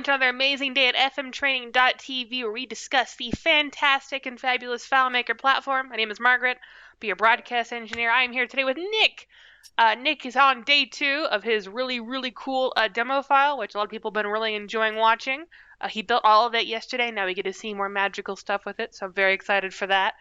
everyone to another amazing day at fmtraining.tv where we discuss the fantastic and fabulous FileMaker platform. My name is Margaret. I'll be your broadcast engineer. I am here today with Nick. Nick is on day 2 of his really cool demo file, which a lot of people have been really enjoying watching. He built all of it yesterday. Now we get to see more magical stuff with it, so I'm very excited for that.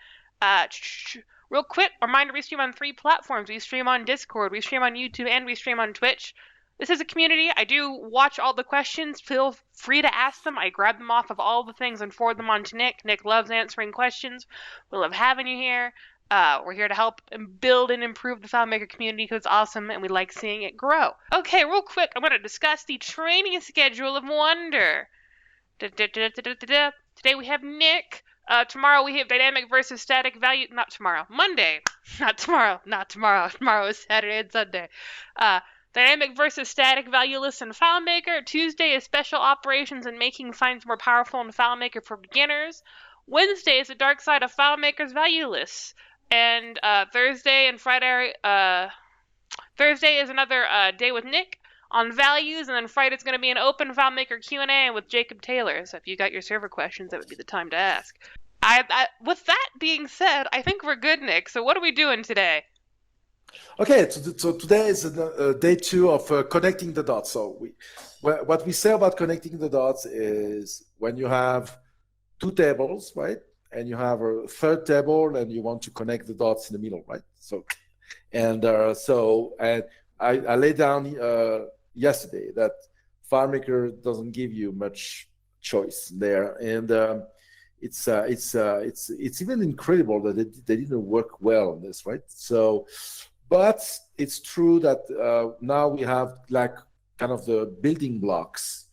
Real quick, reminder, we stream on 3 platforms. We stream on Discord, we stream on YouTube, and we stream on Twitch. This is a community. I do watch all the questions. Feel free to ask them. I grab them off of all the things and forward them on to Nick. Nick loves answering questions. We love having you here. We're here to help build and improve the FileMaker community because it's awesome and we like seeing it grow. Okay, real quick, I'm going to discuss the training schedule of Wonder. Today we have Nick. Tomorrow we have dynamic versus static value. Not tomorrow. Monday. Not tomorrow. Tomorrow is Saturday and Sunday. Dynamic versus static value lists in FileMaker. Tuesday is special operations and making finds more powerful in FileMaker for beginners. Wednesday is the dark side of FileMaker's value lists. And Thursday and Friday, Thursday is another day with Nick on values, and then Friday's going to be an open FileMaker Q&A with Jacob Taylor. So if you got your server questions, that would be the time to ask. With that being said, I think we're good, Nick. So what are we doing today? Okay, so today is day 2 of connecting the dots. So what we say about connecting the dots is when you have 2 tables, right? And you have a 3rd table and you want to connect the dots in the middle, right? So, and I laid down yesterday that FileMaker doesn't give you much choice there. And it's even incredible that they didn't work well on this, right? So, but it's true that now we have like kind of the building blocks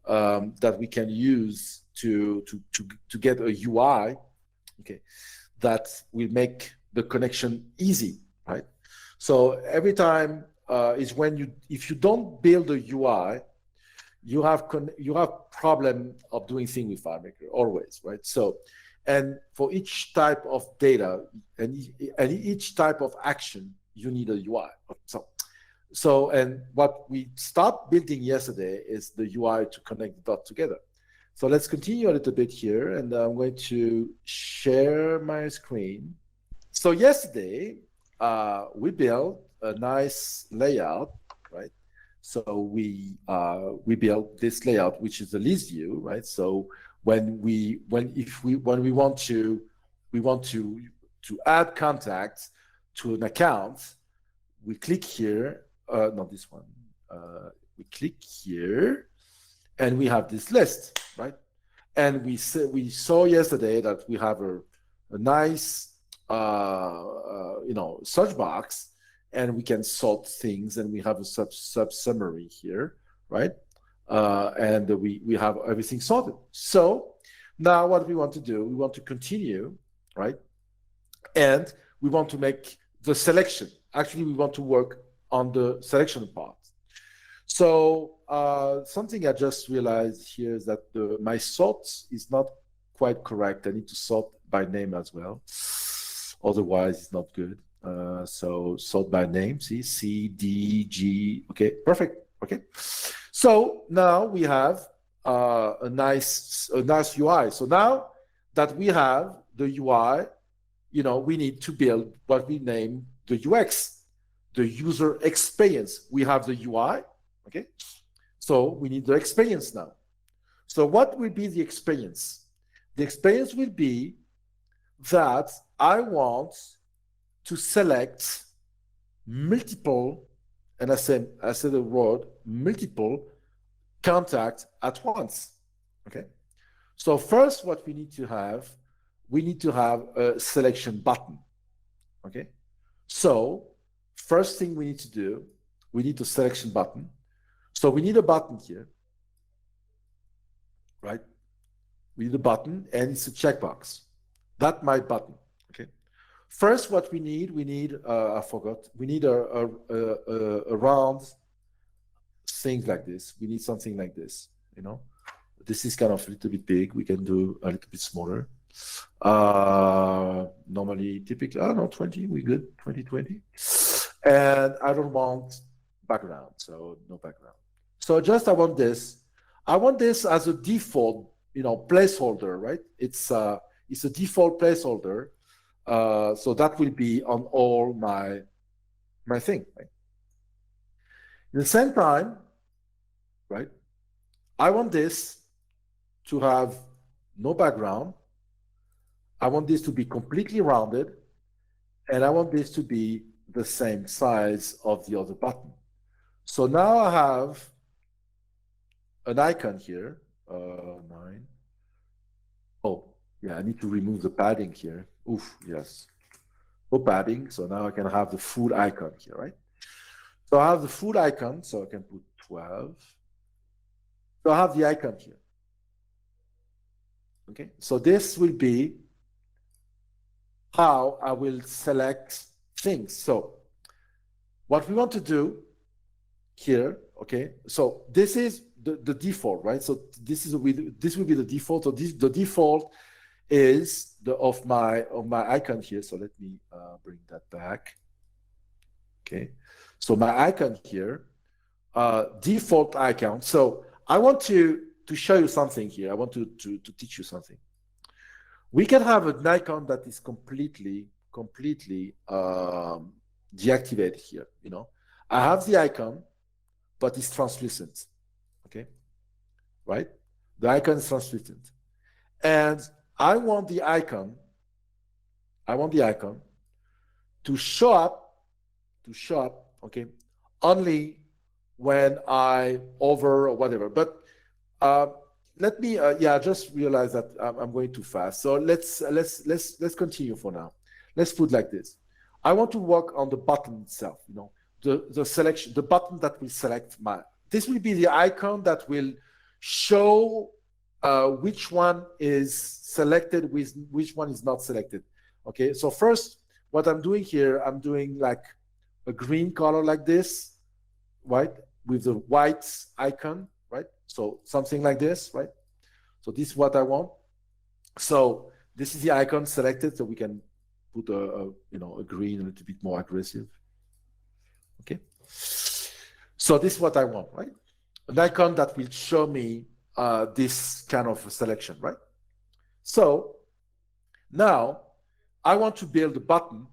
that we can use to get a UI, okay, that will make the connection easy, right? So every time is when if you don't build a UI, you have problem of doing things with FileMaker always, right? So, and for each type of data and each type of action, you need a UI. So and what we start building yesterday is the UI to connect the dots together. So let's continue a little bit here, and I'm going to share my screen. So yesterday we built a nice layout, right? So we built this layout, which is the list view, right? So when we want to add contacts to an account, we click here, not this one. We click here, and we have this list, right? And we saw yesterday that we have a nice search box, and we can sort things, and we have a sub summary here, right? And we have everything sorted. So now what we want to do, we want to continue, right? And we want to make the selection. Actually, we want to work on the selection part. So something I just realized here is that my sort is not quite correct. I need to sort by name as well. Otherwise, it's not good. So sort by name, see, C, D, G. Okay, perfect. Okay. So now we have a nice UI. So now that we have the UI, we need to build what we name the UX, the user experience. We have the UI, okay? So we need the experience now. So what will be the experience? The experience will be that I want to select multiple, and I said the word multiple contacts at once, okay? So first what we need to have a selection button, okay? So first thing we need to do, we need a selection button. So we need a button here, right? We need a button, and it's a checkbox. That's my button, okay? First, what we need, I forgot, we need a round things like this. We need something like this, This is kind of a little bit big. We can do a little bit smaller. Normally, typically, I don't know, 20, we good, 20. And I don't want background, so no background. So just I want this. I want this as a default, placeholder, right? It's a default placeholder, so that will be on all my thing. Right? At the same time, right? I want this to have no background. I want this to be completely rounded, and I want this to be the same size of the other button. So now I have an icon here, 9. Oh, yeah, I need to remove the padding here. Oof, yes. No padding, so now I can have the full icon here, right? So I have the full icon, so I can put 12. So I have the icon here. Okay, so this will be how I will select things. So what we want to do here, okay, so this is the default, right? So this will be the default. So the default is of my icon here. So let me bring that back. Okay, so my icon here, default icon. So I want to show you something here. I want to teach you something. We can have an icon that is completely deactivated here. I have the icon, but it's translucent. Okay, right? The icon is translucent, and I want the icon to show up, okay, only when I over or whatever. But let me, I just realized that I'm going too fast. So let's continue for now. Let's put like this. I want to work on the button itself. The selection, the button that will select this will be the icon that will show which one is selected, with which one is not selected. Okay, so first, what I'm doing here, I'm doing like a green color like this, right, with the white icon, right? So something like this, right? So this is what I want. So this is the icon selected, so we can put a green, a little bit more aggressive. Okay. So this is what I want, right? An icon that will show me this kind of selection, right? So now I want to build a button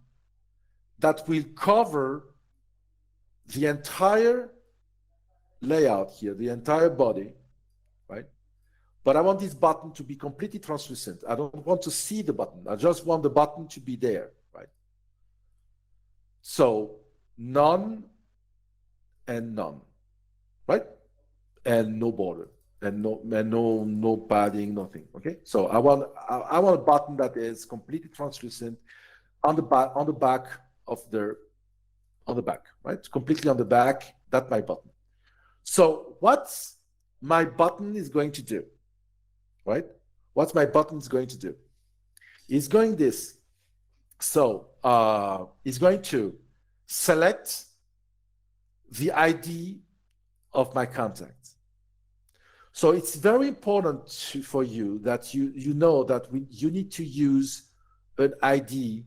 that will cover the entire layout here, the entire body, right? But I want this button to be completely translucent. I don't want to see the button. I just want the button to be there, right? So none and none, right? And no border, and no padding, nothing. Okay. So I want a button that is completely translucent on the back right? It's completely on the back. That's my button. So what's my button is going to do, right? What's my button is going to do? It's going this. So it's going to select the ID of my contact. So it's very important for you that you know that you need to use an ID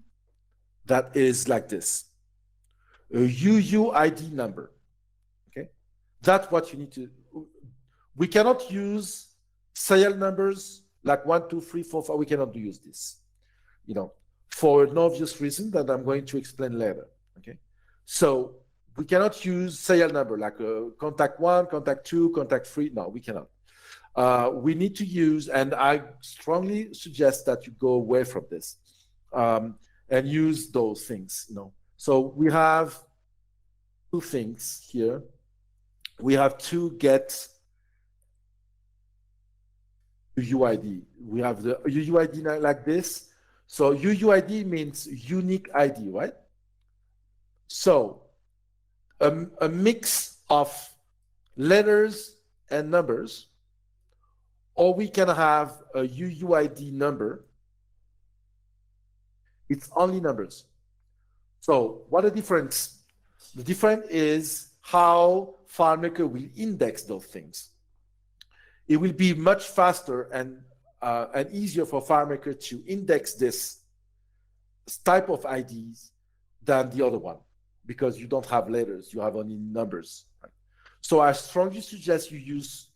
that is like this, a UUID number. Okay, that's what you need to. We cannot use serial numbers like 1, 2, 3, 4, 5. We cannot use this, for an obvious reason that I'm going to explain later. Okay, so we cannot use serial number like contact 1, contact 2, contact 3. No, we cannot. We need to use, and I strongly suggest that you go away from this and use those things. So we have two things here. We have to get UUID. We have the UUID like this. So UUID means unique ID, right? So a mix of letters and numbers, or we can have a UUID number. It's only numbers. So what the difference? The difference is how FileMaker will index those things. It will be much faster and easier for FileMaker to index this type of IDs than the other one, because you don't have letters, you have only numbers. Right? So I strongly suggest you use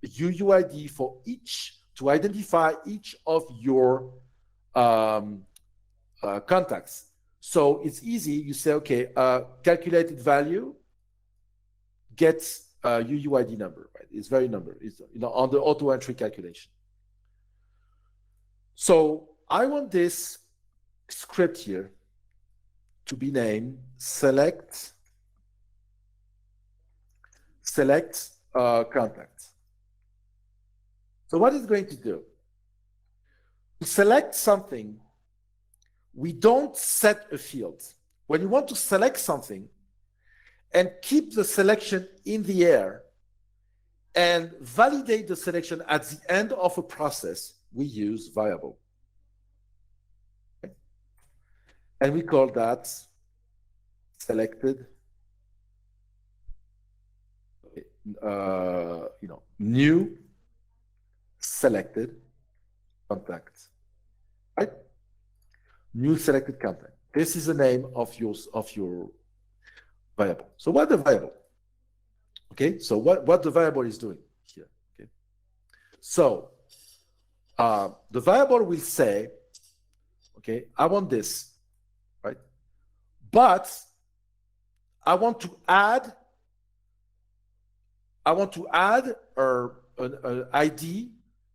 UUID for each, to identify each of your contacts. So it's easy. You say, okay, calculated value gets a UUID number, right? It's very number. It's on the auto entry calculation. So I want this script here to be named select contact. So what it's going to do? To select something, we don't set a field. When you want to select something and keep the selection in the air and validate the selection at the end of a process, we use variable. Okay? And we call that selected, new selected contact, right? New selected contact. This is the name of your variable. So what the variable? Okay, so what the variable is doing here? Okay, so the variable will say, okay, I want this, right? But I want to add an ID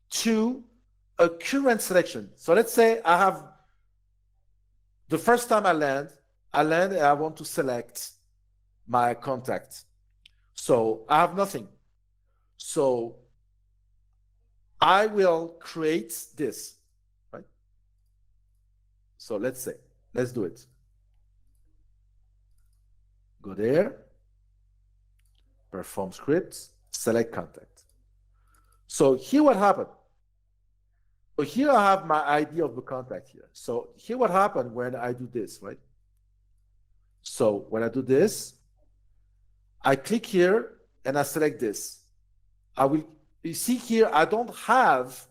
to a current selection. So let's say I have, the first time I land and I want to select my contact. So I have nothing. So I will create this, right? So let's do it. Go there, perform scripts, select contact. So here what happened. So here I have my ID of the contact here. So here what happened when I do this, right? So when I do this, I click here and I select this. You see here, I don't have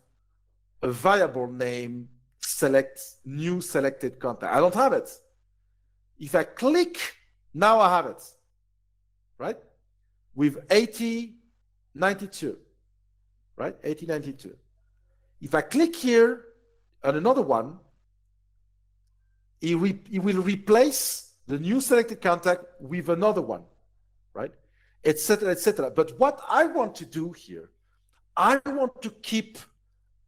a variable name select new selected contact. I don't have it. If I click, now I have it, right? With 8092, right? 8092. If I click here on another one, it will replace the new selected contact with another one, right? Etc., etc. But what I want to do here, I want to keep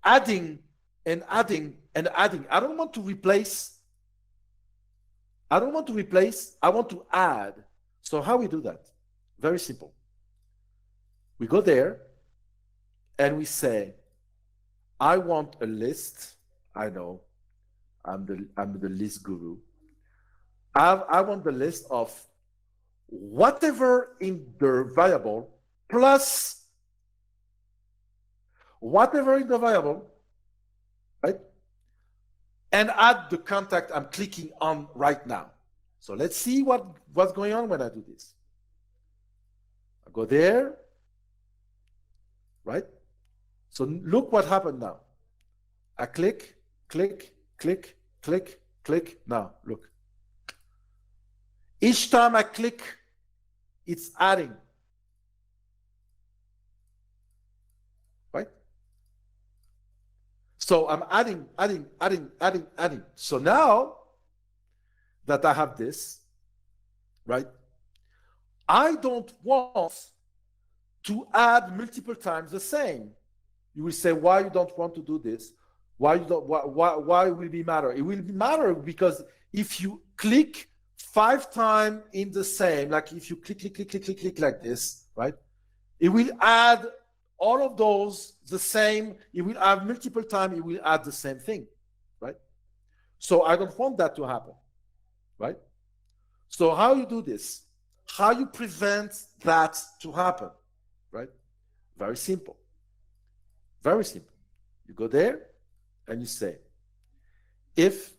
adding and adding and adding. I don't want to replace. I want to add. So how we do that? Very simple. We go there and we say, I want a list. I know, I'm the list guru. I want the list of whatever in the variable plus whatever in the variable, right? And add the contact I'm clicking on right now. So let's see what's going on when I do this. I go there, right? So look what happened now. I click, click, click, click, click. Now, look. Each time I click, it's adding. Right? So I'm adding. So now that I have this, right? I don't want to add multiple times the same. You will say, why you don't want to do this? Why will it matter? It will matter because if you click 5 times in the same, like if you click like this, right? It will add all of those the same. It will add multiple times. It will add the same thing, right? So I don't want that to happen, right? So how you do this? How you prevent that to happen, right? Very simple. Very simple. You go there and you say, if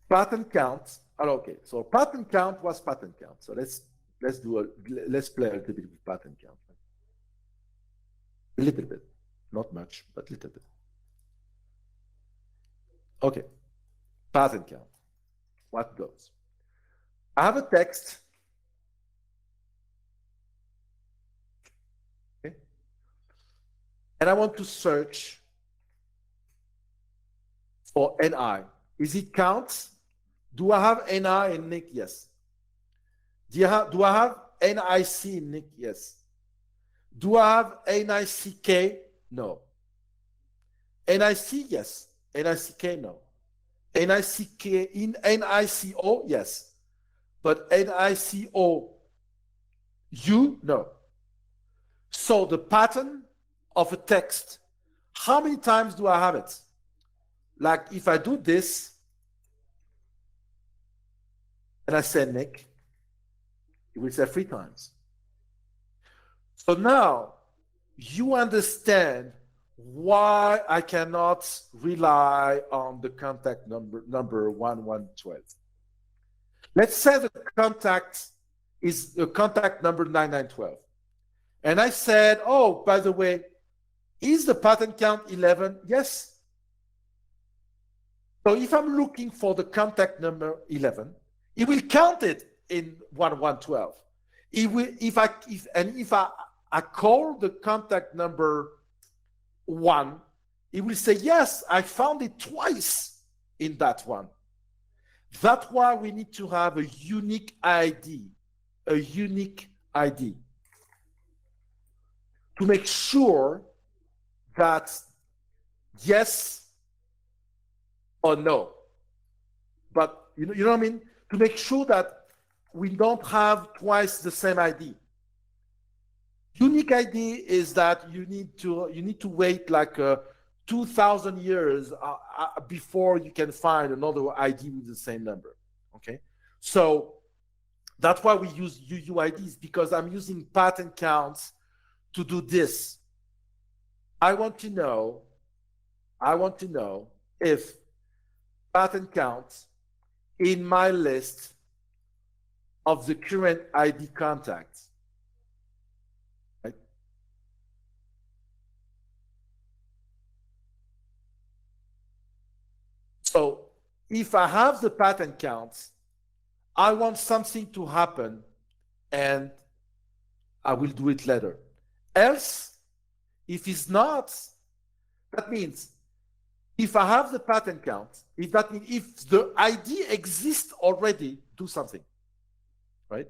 pattern count, okay, so pattern count was pattern count. So let's play a little bit with pattern count. A little bit, not much, but a little bit. Okay, pattern count. What goes? I have a text. and I want to search for NI. Is it count? Do I have NI in Nick? Yes. Do I have NIC in Nick? Yes. Do I have NICK? No. NIC? Yes. NICK? No. NICK in NICO? Yes. But NICO you? No. So the pattern of a text, how many times do I have it? Like if I do this and I say Nick, it will say 3 times. So now you understand why I cannot rely on the contact number 1112. Let's say the contact is the contact number 9912. And I said, oh, by the way, is the pattern count 11? Yes. So if I'm looking for the contact number 11, it will count it in 1112. If I call the contact number 1, it will say, yes, I found it twice in that one. That's why we need to have a unique ID, to make sure that yes or no. But you know what I mean? To make sure that we don't have twice the same ID. Unique ID is that you need to wait like 2,000 years before you can find another ID with the same number. Okay, so that's why we use UUIDs, because I'm using pattern counts to do this. I want to know if pattern counts in my list of the current ID contacts. Right? So if I have the pattern counts, I want something to happen and I will do it later. Else, if it's not, that means if I have the pattern count, if the ID exists already, do something, right?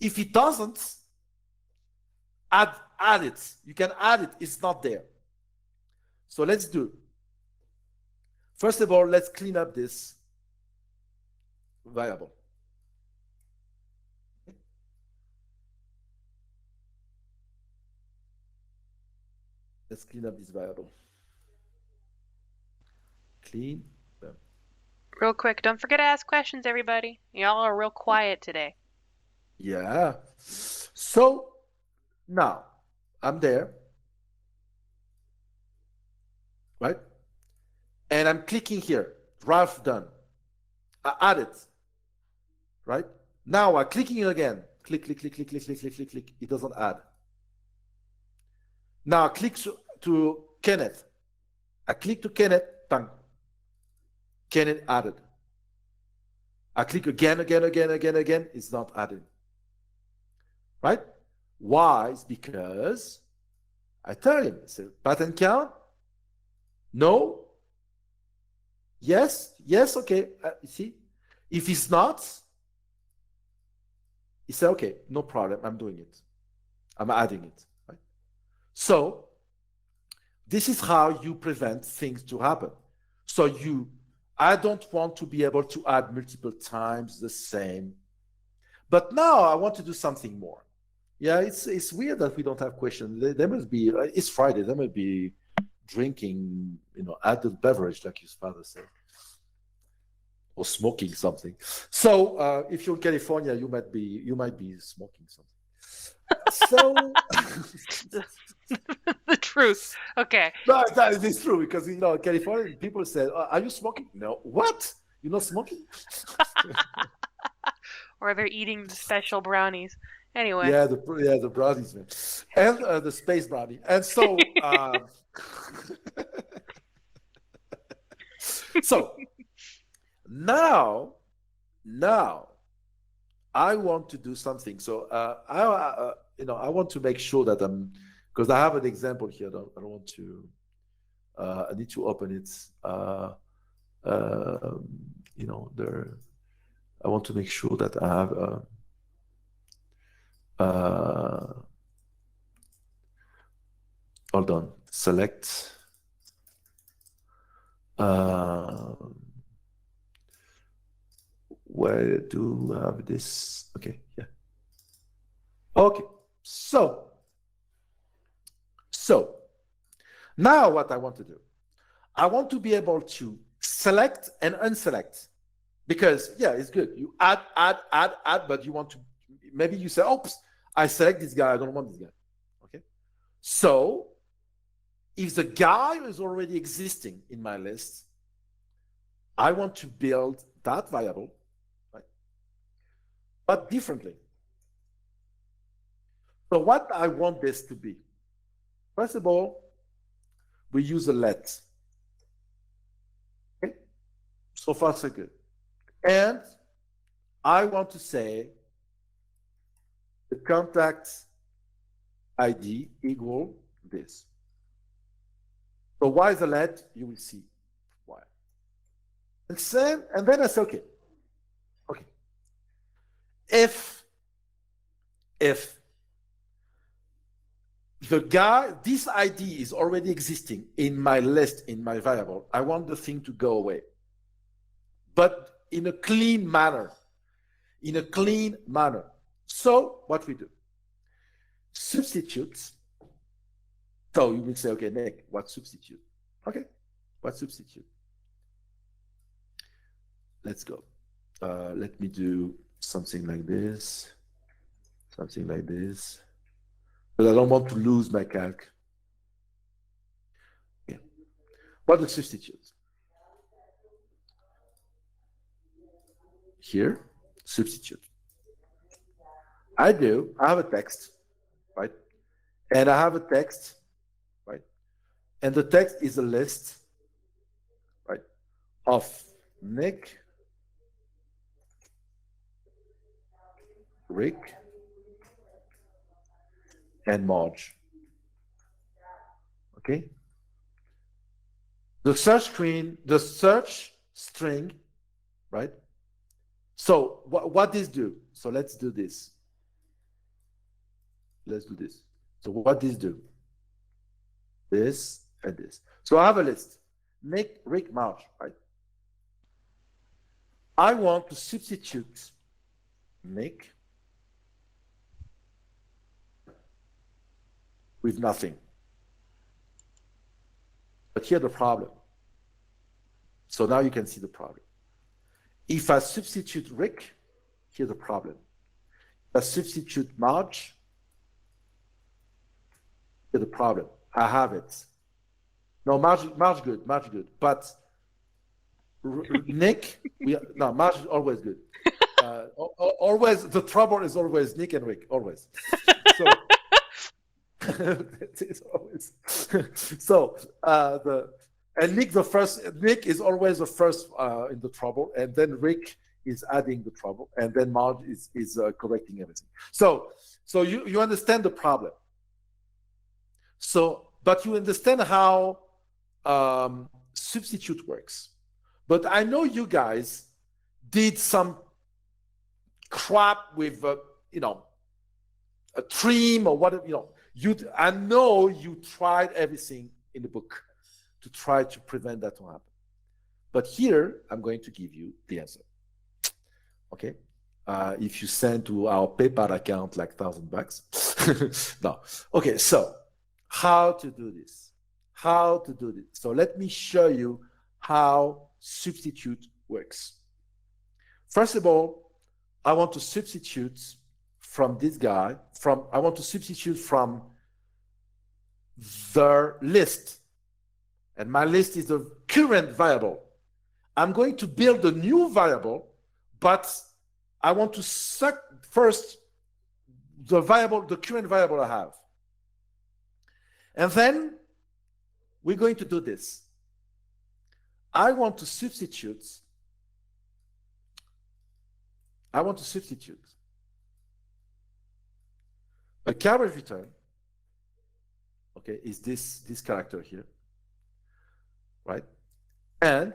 If it doesn't, add it. You can add it, it's not there. So let's do. First of all, let's clean up this variable. Let's clean up this variable. Clean. Real quick, don't forget to ask questions, everybody. Y'all are real quiet today. Yeah. So now I'm there, right? And I'm clicking here, draft done. I add it, right? Now I'm clicking again. Click, click, click, click, click, click, click, click, click. It doesn't add. Now I click to Kenneth. I click to Kenneth, bang. Kenneth added. I click again, it's not added. Right? Why? It's because I tell him, it's a pattern count. No. Yes, okay. You see? If it's not, he said, okay, no problem, I'm doing it. I'm adding it. Right? So this is how you prevent things to happen. So I don't want to be able to add multiple times the same. But now I want to do something more. Yeah, it's weird that we don't have questions. There must be, it's Friday, there must be drinking, adult beverage, like his father said. Or smoking something. So if you're in California, you might be smoking something. So the truth. Okay. No, that is true, because in California people say, "Are you smoking?" No. What? You're not smoking? Or they're eating the special brownies. Anyway. Yeah, the brownies, man, and the space brownie, and so so now I want to do something. So I want to make sure that I'm because I have an example here. I don't want to. I need to open it. You know, there. I want to make sure that I have. Hold on. Select. Where do I have this? Okay, yeah. Okay, so now what I want to do, I want to be able to select and unselect, because yeah, it's good. You add, but you want to, maybe you say, oops, I select this guy, I don't want this guy. Okay, so if the guy is already existing in my list, I want to build that variable, right? But differently. So what I want this to be, first of all, we use a let. Okay? So far, so good. And I want to say the contact ID equal this. So why is a let? You will see why. And then I say, okay. If the guy, this ID is already existing in my list, in my variable, I want the thing to go away, but in a clean manner. In a clean manner. So what we do? Substitutes. So you will say, okay, Nick, what substitute? Okay, what substitute? Let's go. Let me do something like this. Something like this. But I don't want to lose my calc. Okay. What the substitute? Here, substitute. I have a text, right? And I have a text, right? And the text is a list, right, of Nick, Rick, and Marge. Okay? The search string, right? So what this do? So let's do this. Let's do this. So what this do? This and this. So I have a list. Nick, Rick, Marge, right? I want to substitute Nick with nothing. But here's the problem. So now you can see the problem. If I substitute Rick, here's the problem. If I substitute Marge, here's the problem. I have it. No, Marge good, but Nick, Marge is always good. Always, the trouble is always Nick and Rick, always. So it's always so Nick is always the first in the trouble, and then Rick is adding the trouble, and then Marge is correcting everything. So you understand the problem. So, but you understand how substitute works. But I know you guys did some crap with a trim or whatever, I know you tried everything in the book to try to prevent that to happen. But here, I'm going to give you the answer. Okay? If you send to our PayPal account like $1,000. No. Okay, so how to do this? So let me show you how substitute works. First of all, I want to substitute from this guy, I want to substitute from the list. And my list is the current variable. I'm going to build a new variable, but I want to suck first the current variable I have. And then we're going to do this. I want to substitute a carriage return okay, is this character here, right? And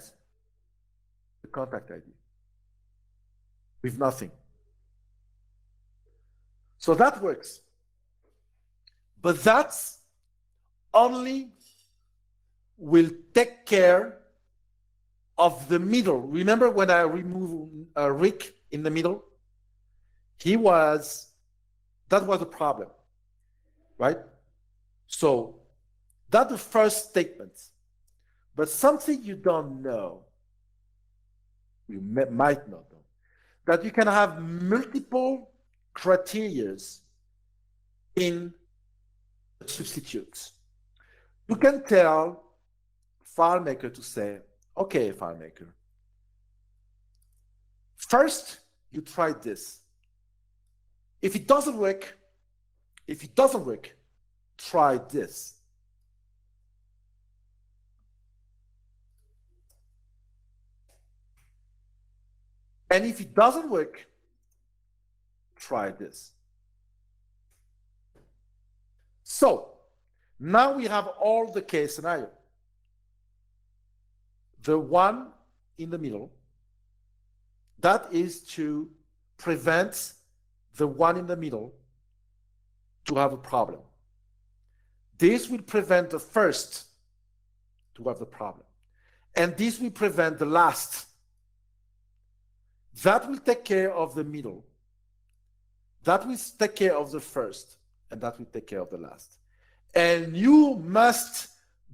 the contact ID with nothing. So that works. But that's only will take care of the middle. Remember when I removed Rick in the middle? That was a problem, right? So that's the first statement. But something you don't know, you might not know, that you can have multiple criteria in substitutes. You can tell FileMaker to say, okay, FileMaker, first you try this. If it doesn't work, try this. And if it doesn't work, try this. So now we have all the case scenario. The one in the middle, that is to prevent the one in the middle to have a problem. This will prevent the first to have the problem. And this will prevent the last. That will take care of the middle. That will take care of the first. And that will take care of the last. And you must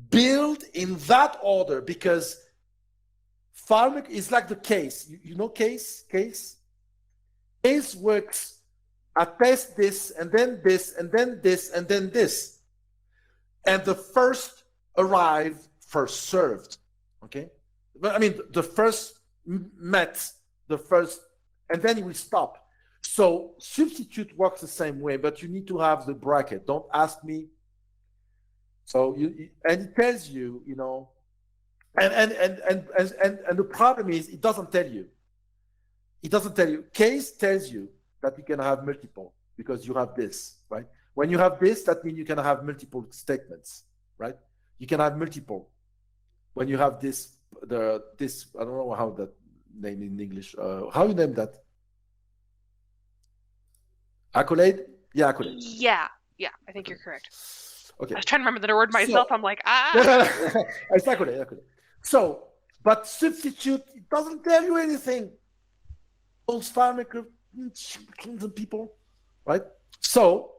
build in that order, because FileMaker is like the case. You know case? Case works. I test this, and then this, and then this, and then this. And the first arrived, first served. Okay? I mean, the first met the first, and then it will stop. So substitute works the same way, but you need to have the bracket. Don't ask me. So and it tells you, you know, and the problem is it doesn't tell you. It doesn't tell you. Case tells you that you can have multiple because you have this, right? When you have this, that means you can have multiple statements, right? You can have multiple. When you have this, this, I don't know how that name in English. How you name that? Accolade? Yeah, accolade. Yeah, I think you're correct. Okay. I was trying to remember the word myself. So, I'm like, It's accolade. So, but substitute, it doesn't tell you anything. Those FileMaker people, right? So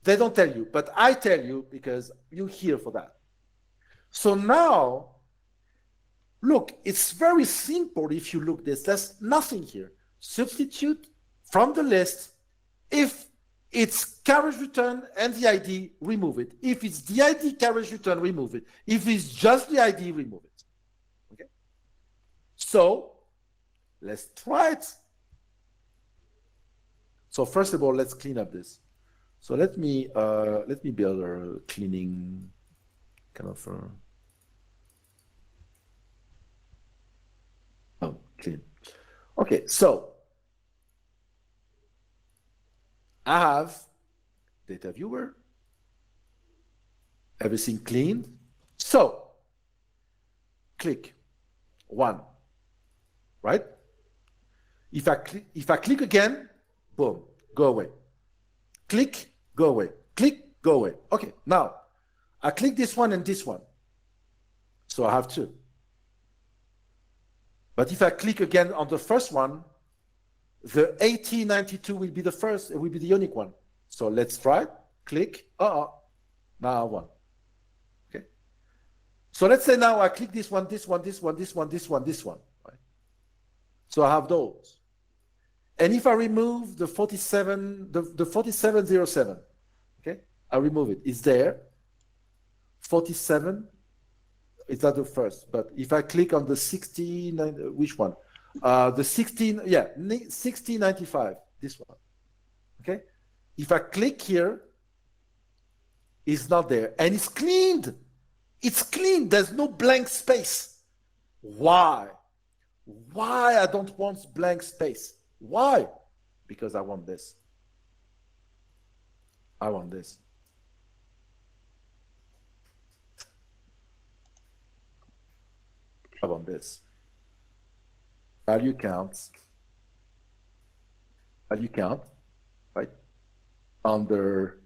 they don't tell you, but I tell you because you're here for that. So now, look, it's very simple. If you look this, there's nothing here. Substitute from the list. If it's carriage return and the ID, remove it. If it's the ID carriage return, remove it. If it's just the ID, remove it. Okay. So let's try it. So first of all, let's clean up this. So let me build a cleaning kind of clean. Okay, so I have data viewer, everything clean. So click one, right? If I click again, boom, go away. Click, go away. Click, go away. Okay, now I click this one and this one. So I have two. But if I click again on the first one, the 1892 will be the first, it will be the unique one. So let's try, click, now I have one. Okay. So let's say now I click this one, this one, this one, this one, this one, this one. Right? So I have those. And if I remove the 4707, okay, I remove it. It's there. 47, it's not the first. But if I click on the 16, which one? The 16, yeah, 1695, this one. Okay. If I click here, it's not there. And it's cleaned. It's clean. There's no blank space. Why? Why I don't want blank space? Why? Because I want this. I want this. I want this. Value count, right? Under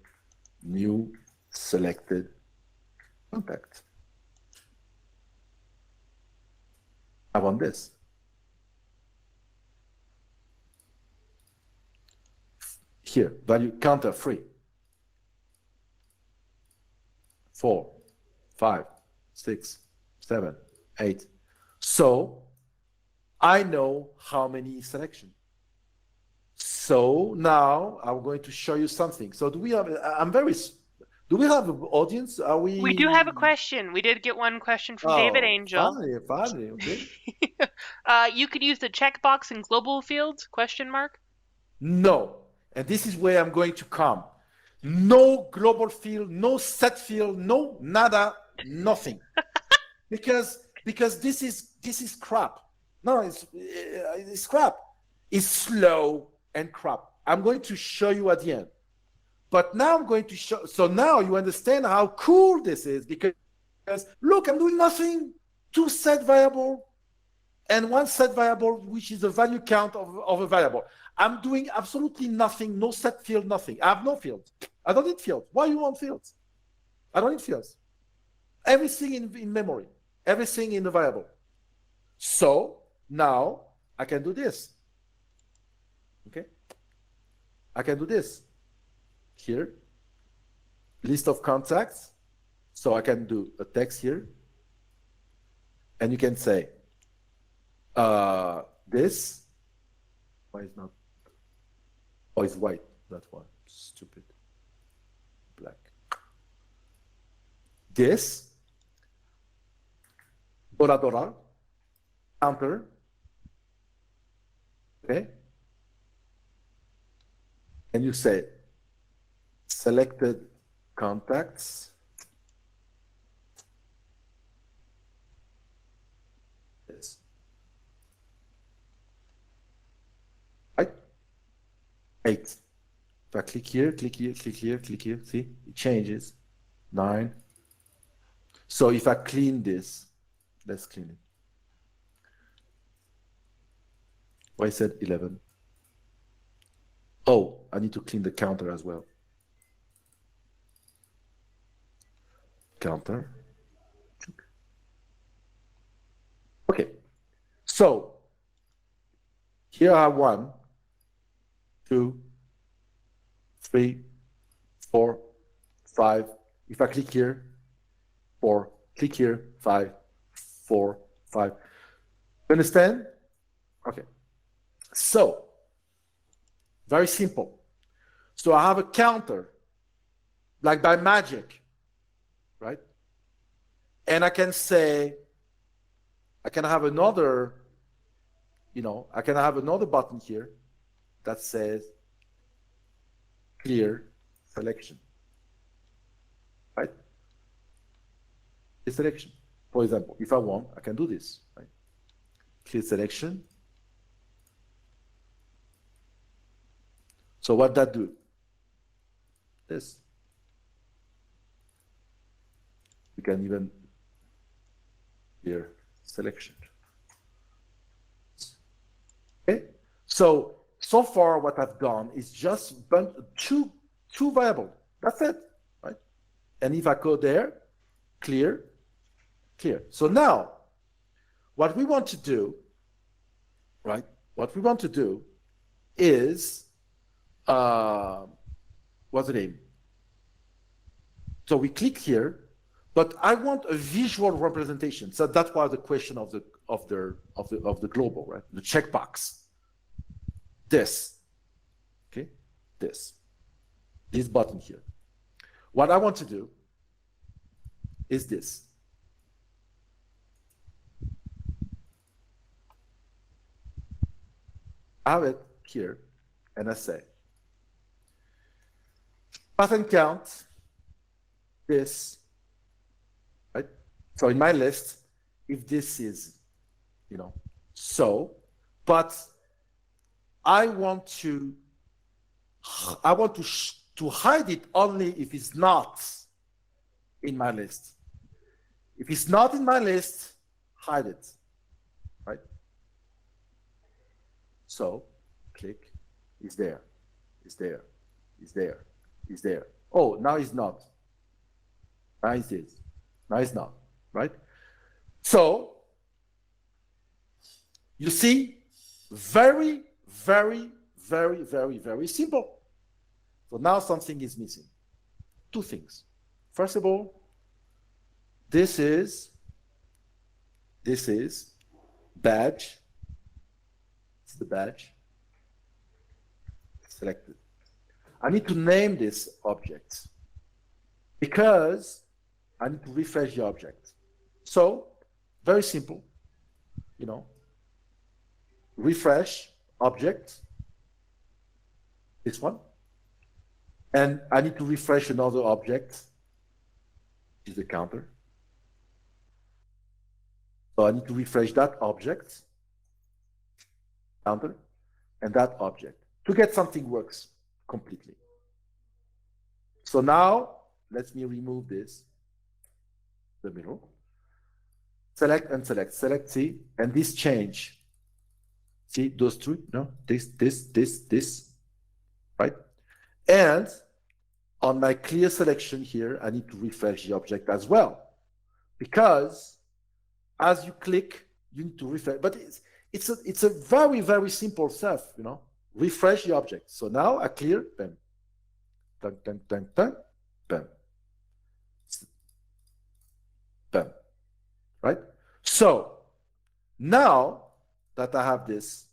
new selected contact. I want this. Here, value counter 3. 4, 5, 6, 7, 8. So I know how many selection. So now I'm going to show you something. So do we have, do we have an audience? Are we? We do have a question. We did get one question from David Angel. Finally, okay. You could use the checkbox in global fields, question mark? No, and this is where I'm going to come. No global field, no set field, no nada, nothing. because this is crap. No, it's crap. It's slow and crap. I'm going to show you at the end. But now I'm going to show, so now you understand how cool this is, because look, I'm doing nothing. 2 set variable and 1 set variable, which is the value count of a variable. I'm doing absolutely nothing, no set field, nothing. I have no fields. I don't need fields. Why you want fields? I don't need fields. Everything in memory, everything in the variable. So now I can do this. Okay? I can do this. Here, list of contacts. So I can do a text here. And you can say, this. Why is not? Oh, it's white. That one. Stupid. Black. This. $, counter. Okay. And you say, selected contacts. This. Right? 8. If I click here, click here, click here, click here, see, it changes. 9. So if I clean this, let's clean it. Why I said 11? Oh, I need to clean the counter as well. Counter. Okay. So here I have 1, 2, 3, 4, 5. If I click here, 4, click here, 5, 4, 5. You understand? Okay. So, very simple. So I have a counter, like by magic, right? And I can say, I can have another, I can have another button here that says clear selection, right? The selection. For example, if I want, I can do this, right? Clear selection. So what that do? This. You can even clear selection. Okay. So far what I've done is just two variables. That's it, right? And if I go there, clear, clear. So now, what we want to do, right? What we want to do is, what's the name? So we click here, but I want a visual representation. So that was the question of the global, right? The checkbox. This, okay? This button here. What I want to do is this. I have it here, and I say, pattern count, this, right? So in my list, if this is, so, but I want to hide it only if it's not in my list. If it's not in my list, hide it. So click, is there, is there, is there, is there. Oh, now it's not. Now it is. Now it's not, right? So you see, very, very, very, very, very simple. So now something is missing. Two things. First of all, this is badge. It's the badge. Selected. I need to name this object because I need to refresh the object. So, very simple, refresh object, this one, and I need to refresh another object, which is the counter. So I need to refresh that object, counter, and that object to get something works completely. So now, let me remove this, the middle. Select, unselect, select, see, and this change. See, those two, no, this, right? And on my clear selection here, I need to refresh the object as well. Because as you click, you need to refresh. But it's a very, very simple stuff, refresh the object. So now I clear, bam, dun, dun, dun, dun, bam, bam, right? So now that I have this,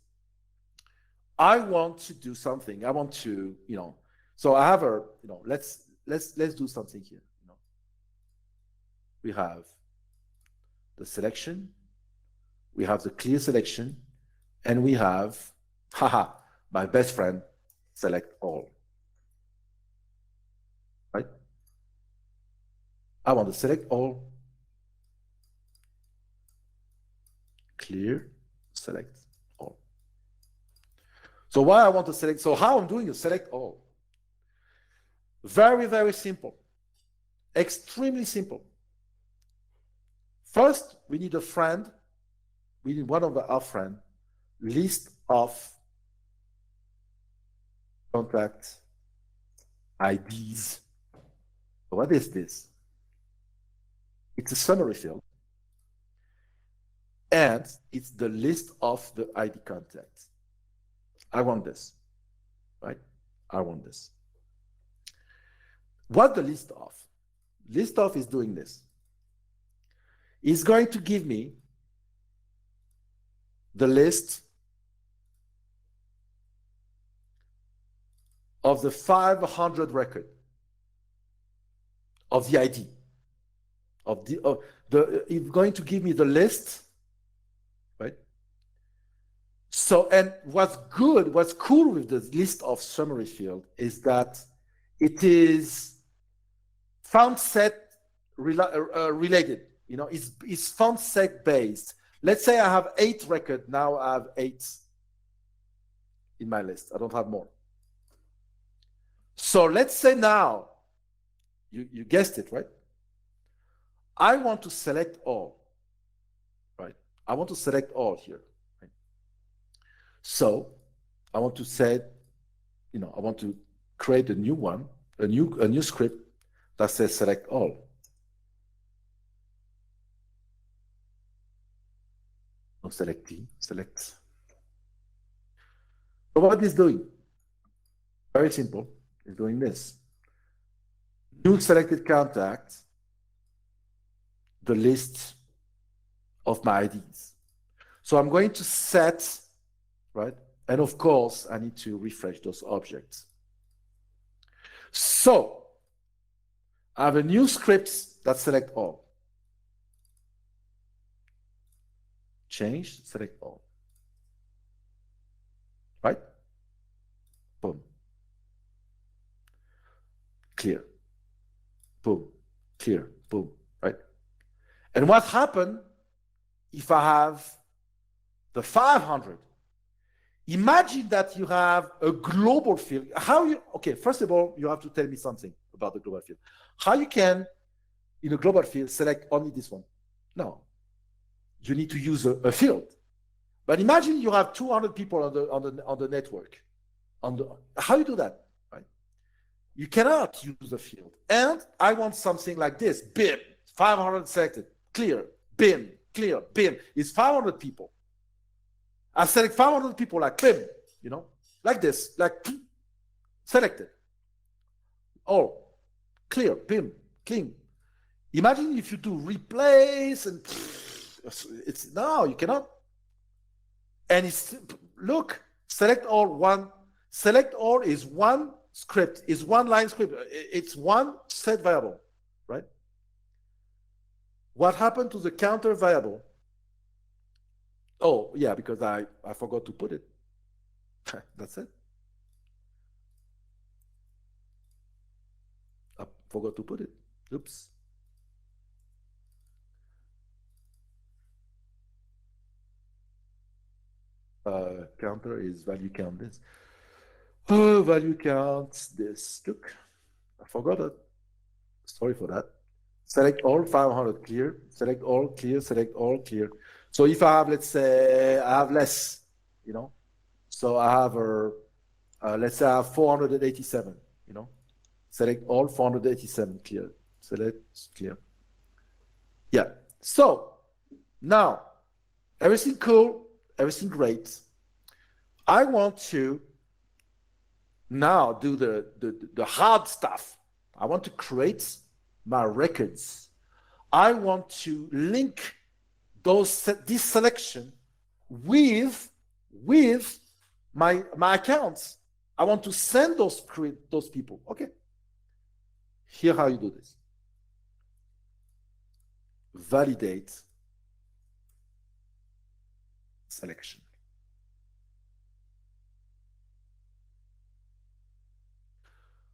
I want to do something. I want to, so I have a, let's do something here. We have the selection, we have the clear selection, and we have, my best friend, select all. Right? I want to select all, clear, select all. So why I want to select, so how I'm doing is select all. Very, very simple. Extremely simple. First, we need a friend. We need one of our friend, list of contact IDs. What is this? It's a summary field. And it's the list of the ID contacts. I want this, right? I want this. What the list of? List of is doing this. It's going to give me the list of the 500 record of the ID. It's going to give me the list, right? So, and what's cool with the list of summary field is that it is found set related. It's found set based. Let's say I have 8 records. Now I have 8 in my list. I don't have more. So let's say now, you guessed it, right? I want to select all, right? I want to select all here. Right? So I want to say, I want to create a new one, a new script that says select all. No, select T, select. So what is doing? Very simple. It's doing this. New selected contact, the list of my IDs. So I'm going to set, right? And of course, I need to refresh those objects. So I have a new script that select all. Change, select all. Right? Boom. Clear. Boom. Clear. Boom. Right? And what happened if I have the 500? Imagine that you have a global field. Okay, first of all, you have to tell me something about the global field. How you can, in a global field, select only this one? No. You need to use a field. But imagine you have 200 people on the network. How you do that, right? You cannot use the field. And I want something like this. BIM, 500 selected, clear, BIM, clear, BIM. It's 500 people. I select 500 people like BIM, like this, like selected. Oh, clear, BIM, clean. Imagine if you do replace and no, you cannot. And look, select all is one script, is one line script. It's one set variable, right? What happened to the counter variable? Oh, yeah, because I forgot to put it. That's it. I forgot to put it. Oops. Counter is value count this. Oh, value counts this. Look, I forgot it. Sorry for that. Select all 500 clear, select all clear, select all clear. So if I have, let's say, I have less, so I have, let's say I have 487, select all 487 clear, select clear. Yeah, so now, everything cool, everything great. I want to now do the hard stuff. I want to create my records. I want to link this selection with my accounts. I want to send those people. Okay. Here how you do this. Validate selection.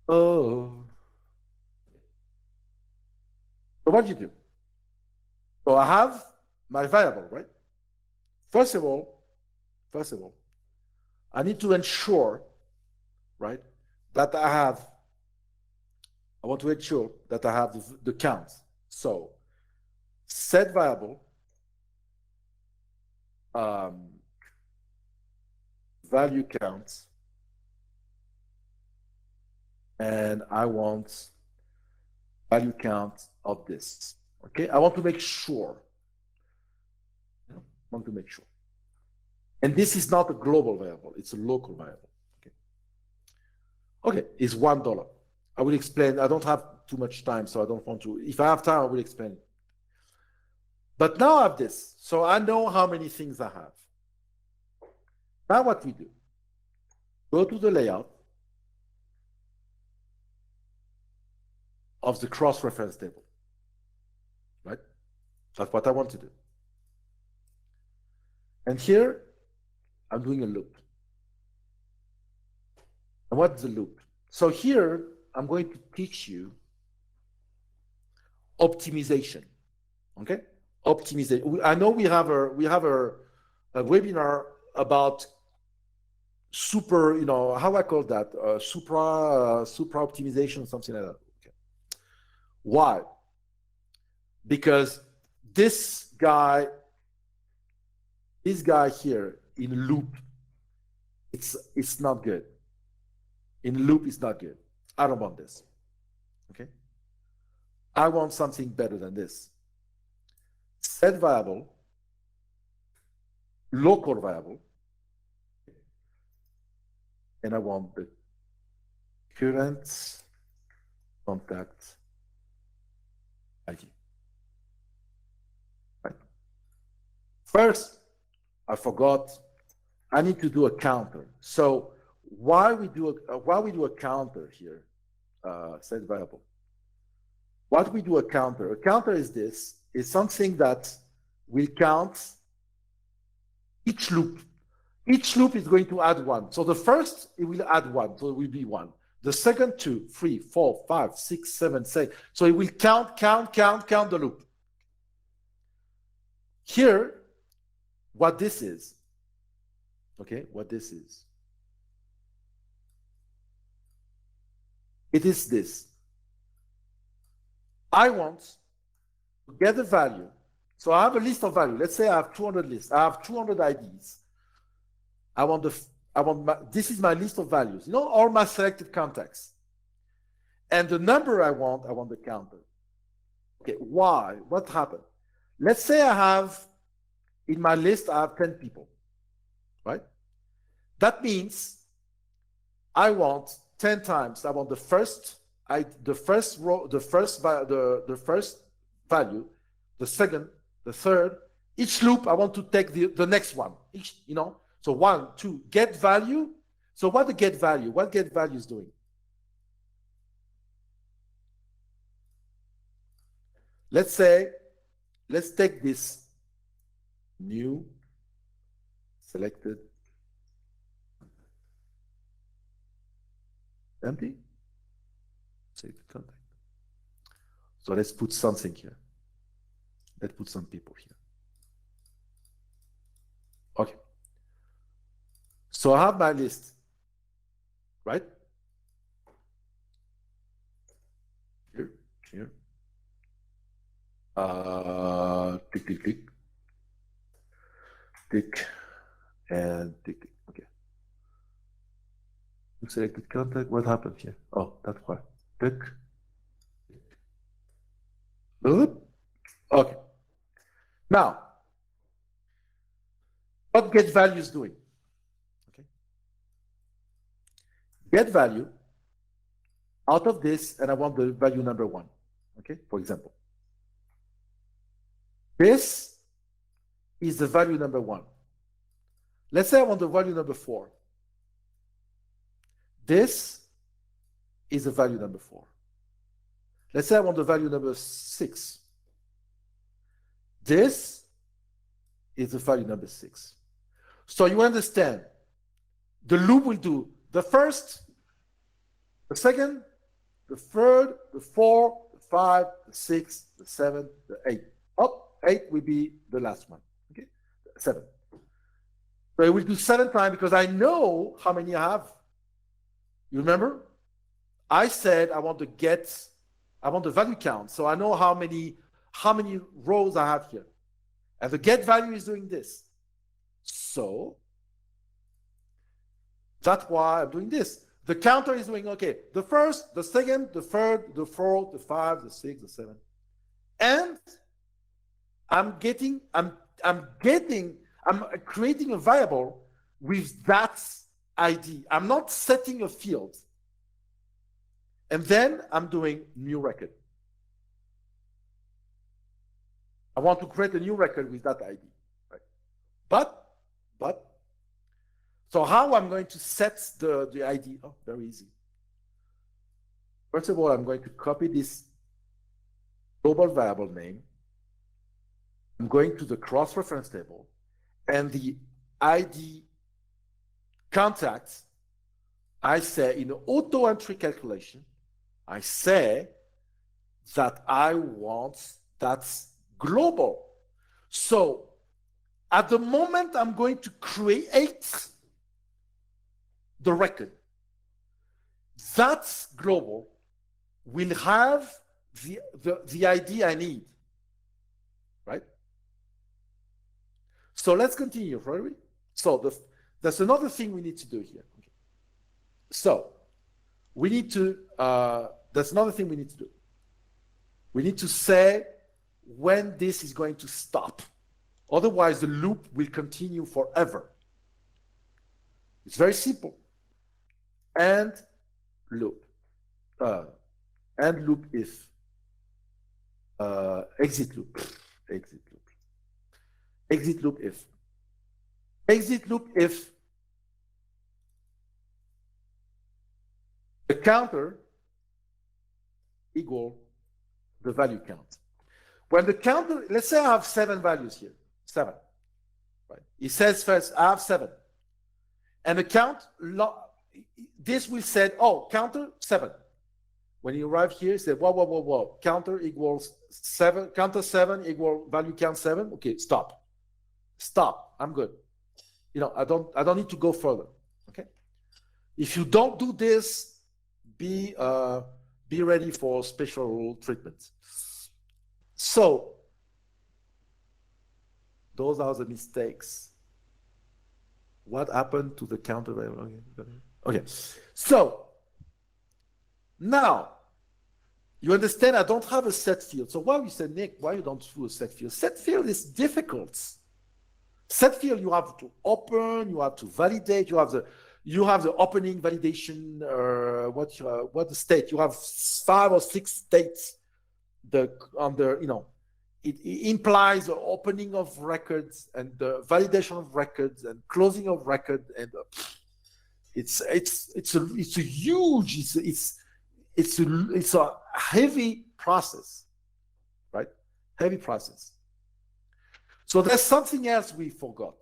Oh. So what do you do? So I have my variable, right? First of all, I need to ensure, right, that I want to ensure that I have the count. So set variable value count, and I want value count of this. Okay, I want to make sure. And this is not a global variable, it's a local variable. Okay, it's $1. I will explain. I don't have too much time, so I don't want to. If I have time, I will explain. But now I have this, so I know how many things I have. Now what we do, go to the layout of the cross-reference table, right? That's what I want to do. And here, I'm doing a loop. And what's the loop? So here, I'm going to teach you optimization, okay? Optimization. I know we have a webinar about super, how I call that? Supra optimization, something like that. Okay. Why? Because this guy here in loop, it's not good. In loop, it's not good. I don't want this. Okay. I want something better than this. Set variable, local variable, and I want the current contact ID. Right. First, I forgot. I need to do a counter. So why we do a counter here? Set variable. What we do a counter? A counter is this. Is something that will count each loop. Each loop is going to add 1. So the first, it will add 1. So it will be 1. The second, 2, 3, 4, 5, 6, 7, 8. So it will count the loop. Here, what this is, okay, it is this. I want to get the value. So I have a list of values. Let's say I have 200 lists. I have 200 IDs. this is my list of values, you know, all my selected contacts. And the number I want the counter. Okay, why? What happened? Let's say I have, in my list, I have 10 people, right? That means I want 10 times. I want the first row, the first value, the second, the third. Each loop, I want to take the next one. Each, you know, so 1, 2, get value. So what the get value? What get value is doing? Let's take this new selected empty. Save the contact. So let's put something here. Let's put some people here. Okay. So I have my list, right? Here. Tick, and tick. Okay. Selected contact. What happened here? Oh, that's why. Tick. Okay. Now, what get value is doing? Okay. Get value out of this, and I want the value number 1. Okay, for example. This is the value number 1. Let's say I want the value number 4. This is the value number 4. Let's say I want the value number 6. This is the value number 6. So you understand, the loop will do the first, the second, the third, the 4, the 5, the 6, the 7, the 8. Oh, 8 will be the last one. Okay, 7. So it will do 7 times because I know how many I have. You remember? I said I want the value count. So I know how many rows I have here. And the get value is doing this. So that's why I'm doing this. The counter is doing, okay, the first, the second, the third, the fourth, the 5, the 6, the 7. And I'm creating a variable with that ID. I'm not setting a field. And then I'm doing new record. I want to create a new record with that ID. Right? But, so how I'm going to set the ID? Oh, very easy. First of all, I'm going to copy this global variable name. I'm going to the cross-reference table, and the ID contacts, I say in the auto entry calculation, I say that I want that's global. So at the moment I'm going to create the record, that's global, will have the ID I need, right? So let's continue, right? So that's another thing we need to do here. Okay. So we need to, that's another thing we need to do. We need to say when this is going to stop. Otherwise, the loop will continue forever. It's very simple. And loop. And loop if. Exit loop. Exit loop. Exit loop if. Exit loop if the counter equal the value count. When the counter, let's say I have 7 values here, 7. Right? It says first, I have 7. And the count, this will say, oh, counter 7. When you arrive here, you say, whoa. Counter equals 7, counter 7 equal value count 7. Okay, stop. Stop, I'm good. You know, I don't need to go further, okay? If you don't do this, be ready for special treatment. So those are the mistakes what happened to the counter variable? Okay, so now you understand I don't have a set field. So why you say, Nick, why you don't do a set field? Set field is difficult. Set field you have to open, you have to validate, you have the opening validation, what the state, you have 5 or 6 states it implies the opening of records and the validation of records and closing of record, and it's a huge, it's a heavy process, right? Heavy process. So there's something else we forgot.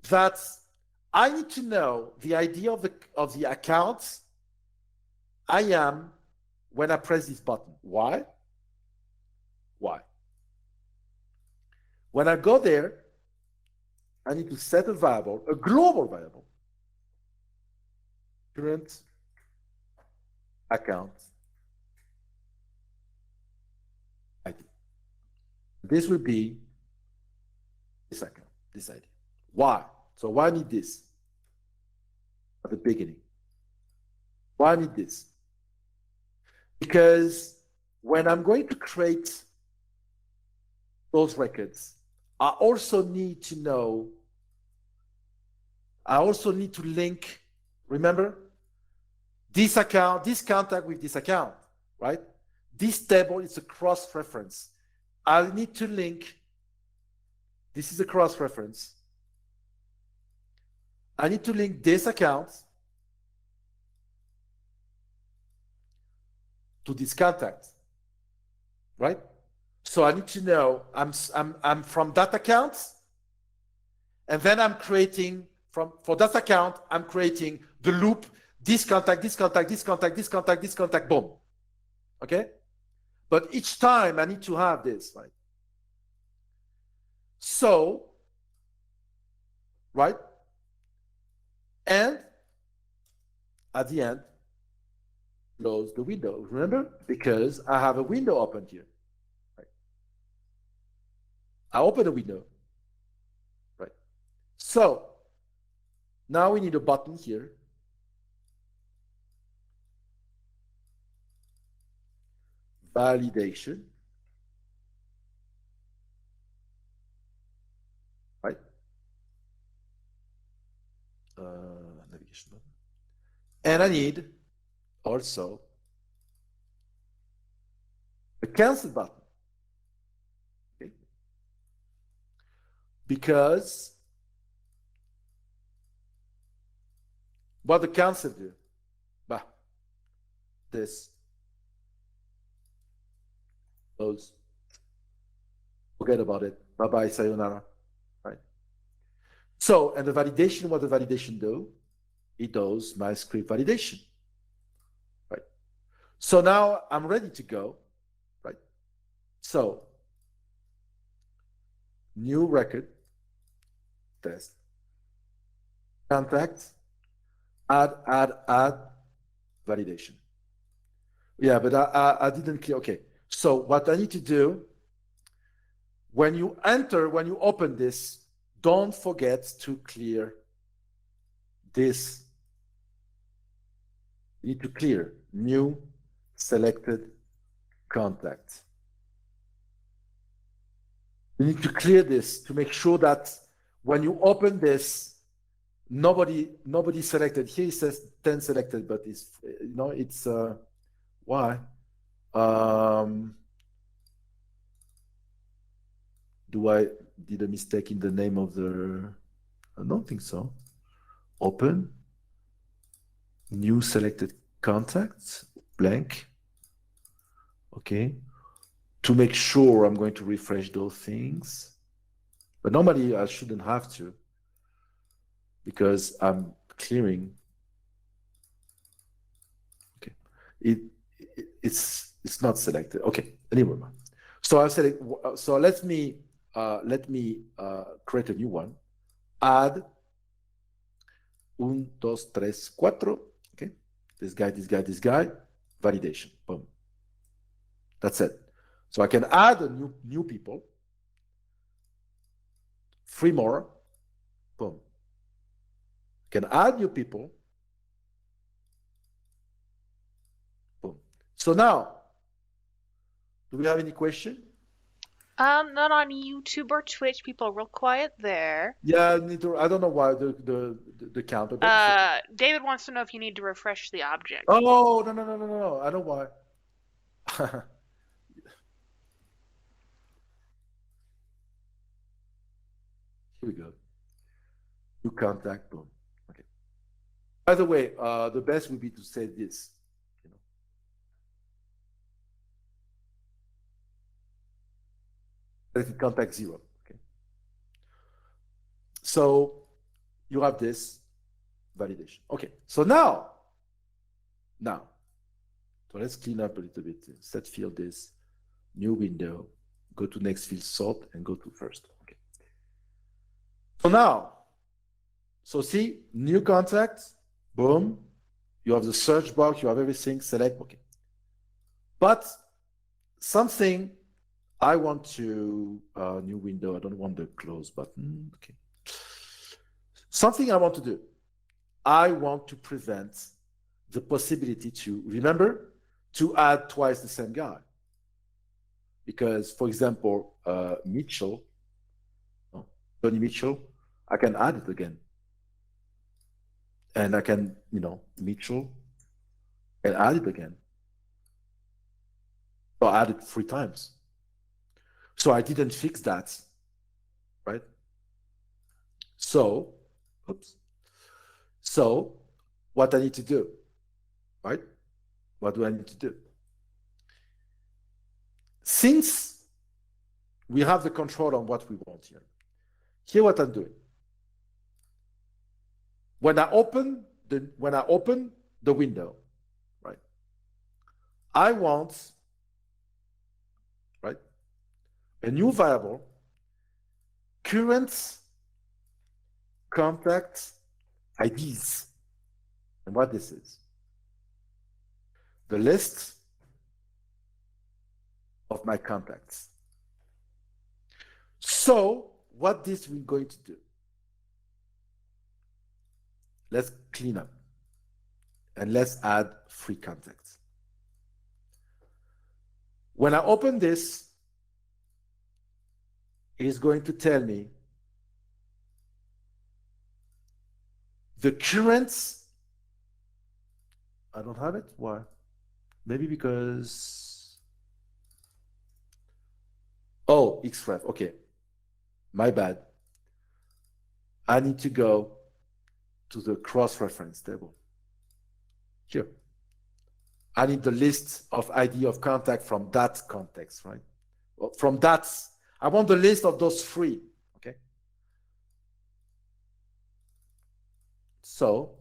That I need to know the ID of the account I am when I press this button. Why? Why? When I go there, I need to set a variable, a global variable, current account ID. This will be this account, this ID. Why? So why I need this at the beginning? Why I need this? Because when I'm going to create those records, I also need to know, I also need to link, remember, this account, this contact with this account, right? This table is a cross-reference. I need to link, this is a cross-reference. I need to link this account to this contact, right? So I need to know I'm from that account, and then I'm creating for that account, I'm creating the loop, this contact, this contact, this contact, this contact, this contact, boom. Okay? But each time I need to have this, right? So, right? And at the end, close the window. Remember? Because I have a window open here. Right? I open a window. Right? So, now we need a button here. Validation. Right? Navigation button. And I need also a cancel button. Okay? Because what the cancel do? Bah, this, those, forget about it. Bye-bye, sayonara. Right? So, and the validation, what the validation do? It does my script validation. Right? So now I'm ready to go. Right? So, new record, test, contact, add, validation. Yeah, but I didn't clear. Okay. So what I need to do, when you open this, don't forget to clear this. You need to clear new selected contact. You need to clear this to make sure that when you open this, nobody selected. Here it says 10 selected, but it's it's why? Did a mistake in the name of the? I don't think so. Open. New selected contacts, blank. Okay. To make sure I'm going to refresh those things. But normally I shouldn't have to, because I'm clearing. Okay. It's not selected. Okay. Anyway. So I said, so let me create a new one. Add 1, 2, 3, 4. Okay. This guy, validation. Boom. That's it. So I can add a new people. 3 more. Boom. can add new people. Boom. So now, do we have any question? Not on YouTube or Twitch. People are real quiet there. Yeah, I don't know why the counter. But okay. David wants to know if you need to refresh the object. Oh, no. I know why. Here we go. New contact, boom. Okay. By the way, the best would be to say this. Contact 0. Okay. So you have this validation. Okay. So now, so let's clean up a little bit. Set field this, new window, go to next field sort, and go to first. Okay. So now, see, new contact, boom. You have the search box, you have everything, select, okay. But something I want to, new window, I don't want the close button, okay. Something I want to do, I want to prevent the possibility to, remember, to add twice the same guy. Because, for example, Mitchell, Johnny Mitchell, I can add it again. And I can, Mitchell, and add it again. So I add it 3 times. So I didn't fix that, right? So, oops. So what I need to do, right? What do I need to do? Since we have the control on what we want here what I'm doing. When I open the window, right? I want, right, a new variable, current contact IDs. And what this is? The list of my contacts. So what this we're going to do? Let's clean up and let's add 3 contacts. When I open this, it is going to tell me the current. I don't have it. Why? Maybe because, oh, xref. Okay, my bad. I need to go to the cross-reference table. Here. I need the list of ID of contact from that context, right? Well, from that, I want the list of those 3, okay? So,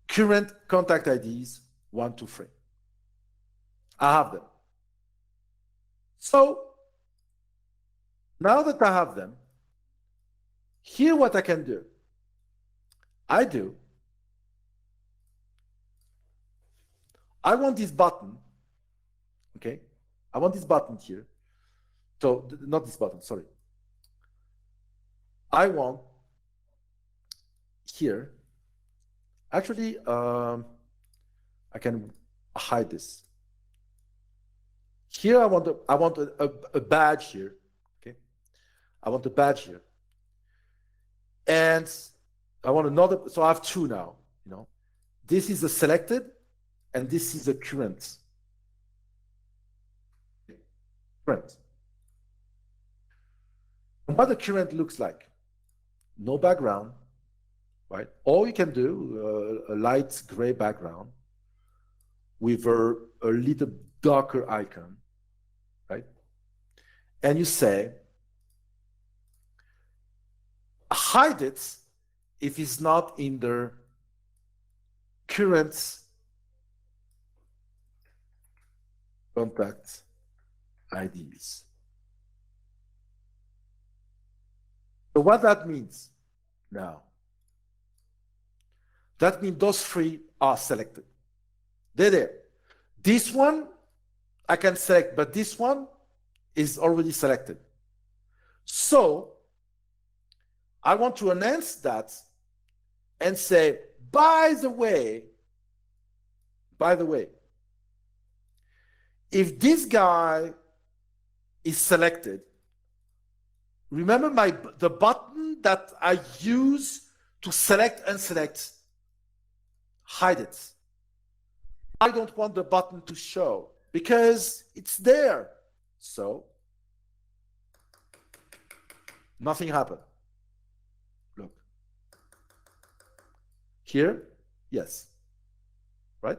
current contact IDs, 1, 2, 3. I have them. So, now that I have them, here what I can do. I want this button, okay? I want this button here. So, not this button, sorry. I want here, actually, I can hide this. Here I want a badge here, okay? I want a badge here. And I want another, so I have 2 now, This is the selected, and this is the current. Current. And what the current looks like. No background, right? Or you can do a light gray background with a little darker icon, right? And you say, hide it if it's not in the current contact IDs. So what that means now, that means those 3 are selected. They're there. This one I can select, but this one is already selected. So I want to enhance that and say, by the way, if this guy is selected, remember the button that I use to select and unselect, hide it. I don't want the button to show because it's there. So nothing happened. Look. Here, yes. Right?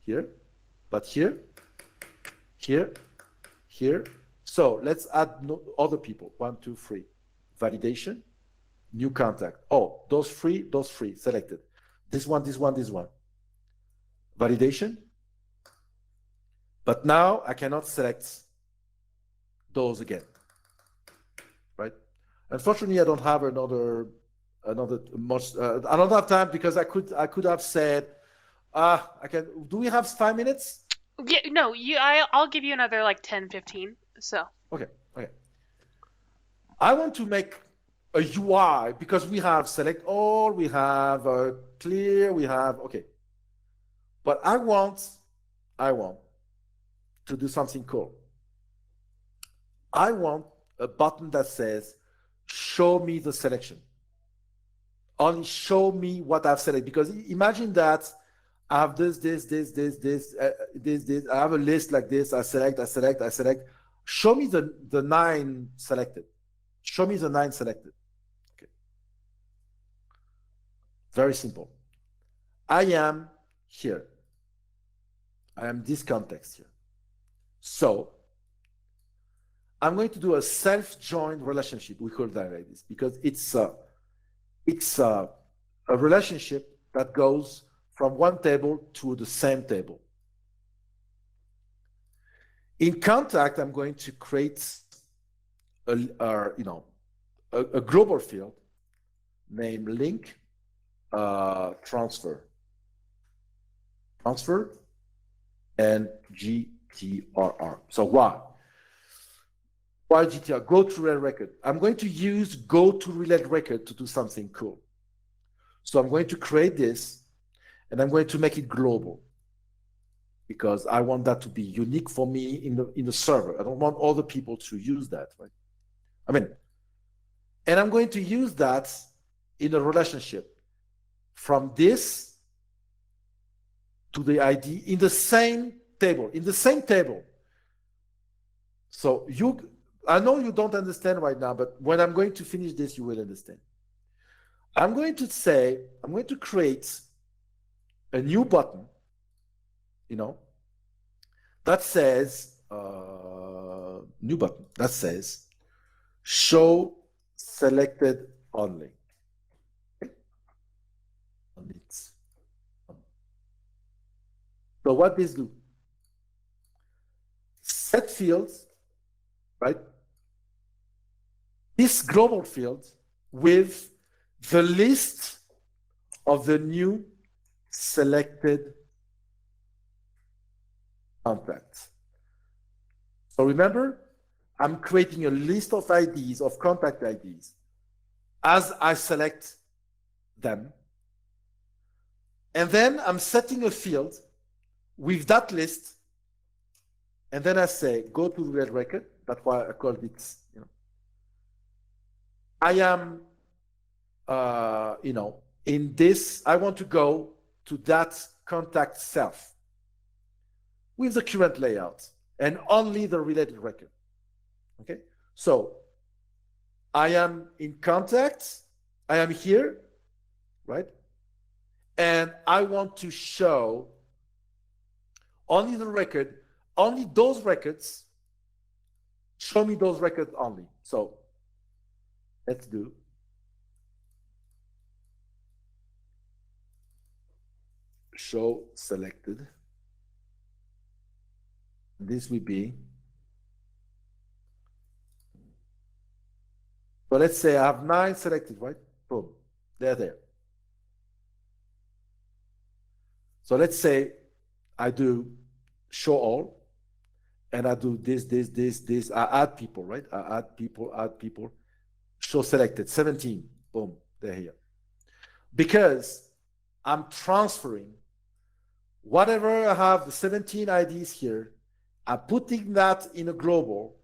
Here, but here. So let's add other people. 1, 2, 3. Validation, new contact. Oh, those three, selected. This one. Validation. But now I cannot select those again. Right? Unfortunately, I don't have another much. I don't have time because I could have said, I can. Do we have 5 minutes? Yeah, no, I'll give you another like 10, 15. So. Okay. I want to make a UI because we have select all, we have clear, we have, okay. But I want to do something cool. I want a button that says, show me the selection. Only show me what I've selected. Because imagine that I have this. I have a list like this. I select. Show me the 9 selected. Show me the 9 selected. Okay. Very simple. I am here. I am this context here. So I'm going to do a self-joined relationship. We call that like this because it's a relationship that goes from one table to the same table. In contact, I'm going to create a global field named link transfer and GTRR. So why GTR? Go to relate record. I'm going to use go to relate record to do something cool. So I'm going to create this and I'm going to make it global because I want that to be unique for me in the server. I don't want other people to use that, right? And I'm going to use that in a relationship from this to the ID in the same table. So I know you don't understand right now, but when I'm going to finish this, you will understand. I'm going to create a new button, that says, new button that says, show selected only. So what this do? Set fields, right? This global field with the list of the new selected contacts. So remember, I'm creating a list of IDs, of contact IDs, as I select them. And then I'm setting a field with that list. And then I say, go to relate record. That's why I called it, I am, in this, I want to go to that contact self with the current layout and only the related record. Okay, so I am in contact, I am here, right? And I want to show only the record, only those records, show me those records only. So let's do show selected. This will be, so let's say I have 9 selected, right? Boom, they're there. So let's say I do show all, and I do this. I add people, right? I add people, show selected, 17, Boom, they're here. Because I'm transferring whatever I have, the 17 IDs here, I'm putting that in a global,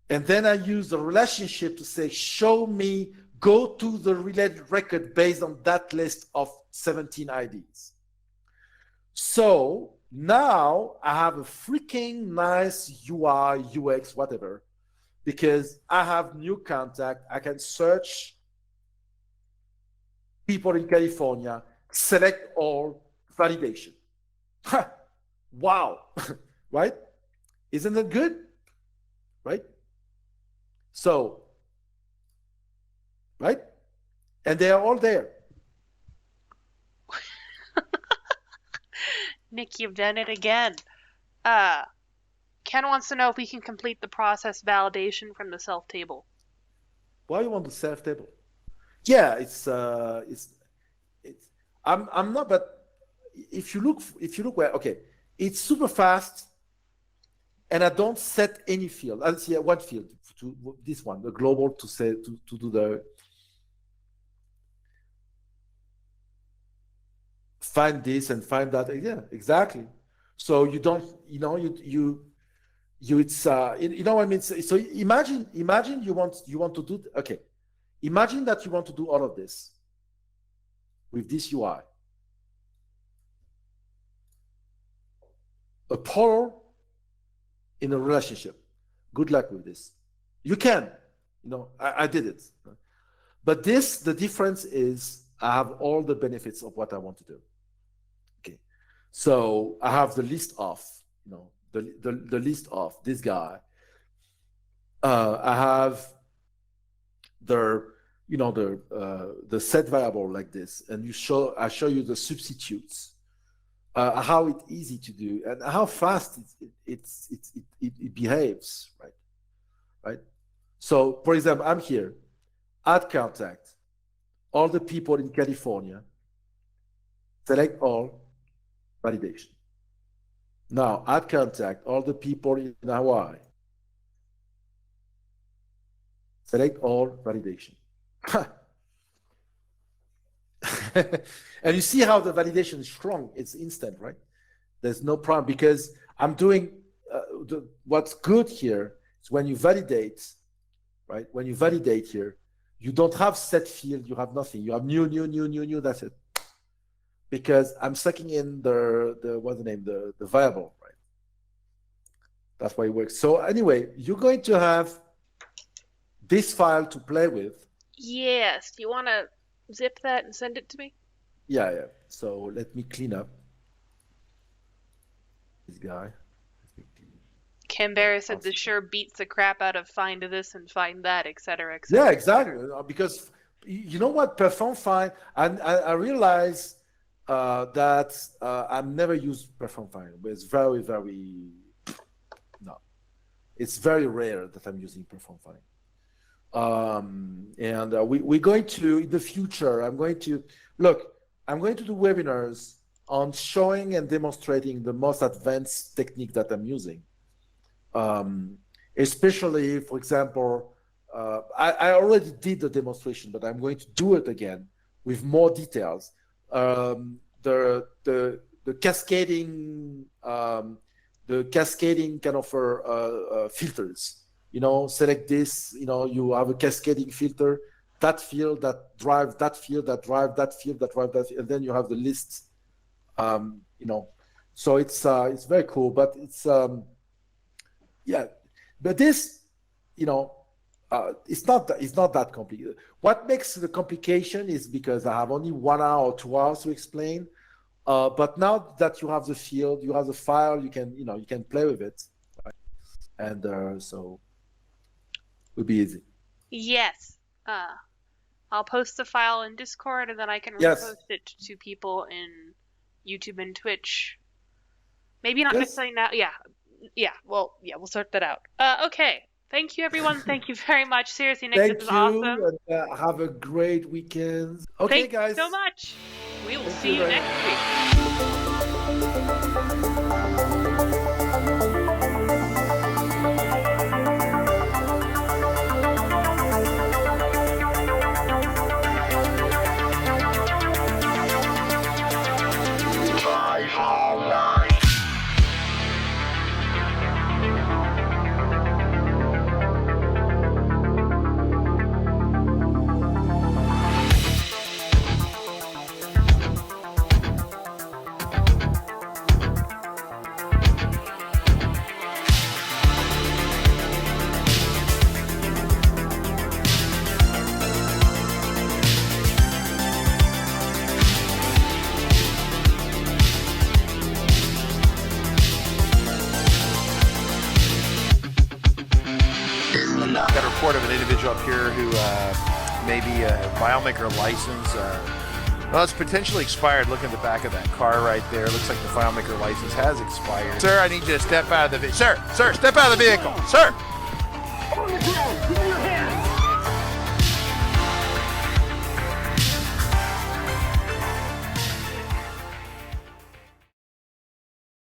and then I use the relationship to say, show me, go to the related record based on that list of 17 IDs. So now I have a freaking nice UI, UX, whatever, because I have new contact. I can search people in California, select all, validation. Wow, right? Isn't that good? Right? So, right? And they are all there. Nick, you've done it again. Ken wants to know if we can complete the process validation from the self table. Why you want the self table? Yeah, it's I'm not, but if you look where, okay, it's super fast, and I don't set any field. I'll see one field to this one, the global, to say to do the find this and find that. Yeah, exactly. So you don't, you it's you know what I mean. So imagine you want to do, okay. Imagine that you want to do all of this with this UI. A polar in a relationship. Good luck with this. You can, I did it. But the difference is I have all the benefits of what I want to do. Okay. So I have the list of, the list of this guy. I have the set variable like this, and I show you the substitutes, how it's easy to do, and how fast it behaves, right? So, for example, I'm here, add contact, all the people in California, select all, validation. Now, add contact, all the people in Hawaii, select all, validation. And you see how the validation is strong. It's instant, right? There's no problem, because I'm doing what's good here is when you validate, right? When you validate here, you don't have set field, you have nothing. You have new, that's it. Because I'm sucking in the variable, right? That's why it works. So anyway, you're going to have this file to play with. Yes. Do you want to zip that and send it to me? Yeah. So let me clean up this guy. Canberra said this sure beats the crap out of find this and find that, etc. Yeah, exactly. Because you know what, perform find, and I realize that I've never used perform find, but it's very, very, no, it's very rare that I'm using perform find. And we're going to, in the future, I'm going to do webinars on showing and demonstrating the most advanced technique that I'm using. Especially, for example, I already did the demonstration, but I'm going to do it again with more details. The cascading kind of filters. Select this, you have a cascading filter, that field that drive that field, that drive that field, that drive that, and then you have the list. So it's very cool, but it's yeah, but this, it's not that complicated. What makes the complication is because I have only 1 hour or 2 hours to explain. But now that you have the field, you have the file, you can play with it, right? And so it'll be easy. Yes. I'll post the file in Discord, and then I can repost it to people in YouTube and Twitch. Maybe not necessarily now. Yeah. Well, we'll sort that out. Okay. Thank you, everyone. Thank you very much. Seriously, Nick, this is awesome. And have a great weekend. Okay, guys. Thank you so much. We will see you next week. Got a report of an individual up here who may be a FileMaker license. Well, it's potentially expired. Look at the back of that car right there. Looks like the FileMaker license has expired. Sir, I need you to step out of the vehicle. Sir, step out of the vehicle. Sir!